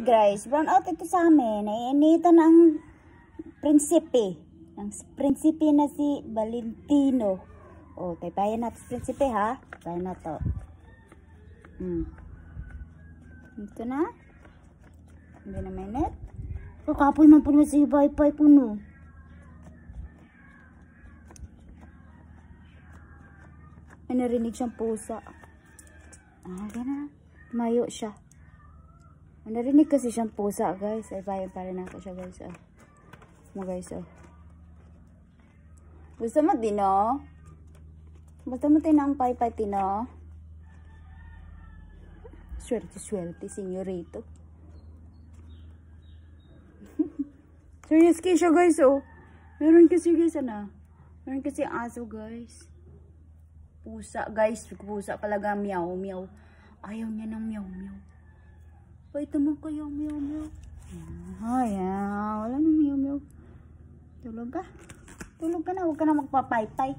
guys. Brown out ito sa amin. Naiinitan ang prinsipe. Ang prinsipe na si Valentino. O, taypayan natin prinsipe ha. Taypayan na to. Ito na. Hindi na mainit. Kakapoy man po na si wifi ko no. May narinig siyang pusa. Gana. Mayo siya. May narinig kasi siyang pusa guys. Ay bayan pa rin ako siya guys. Guys. Gusto mo din oh? Gusto mo din ang pay-pay tino? Swerte, senyorito. Serious kasi siya guys oh. Meron kasi guys Meron kasi aso guys. Pusa guys. Pusa talaga meow. Ayaw niya ng meow. Wait naman kayo meow. Wala nang meow. Tulog ka na. Huwag ka na magpapaypay.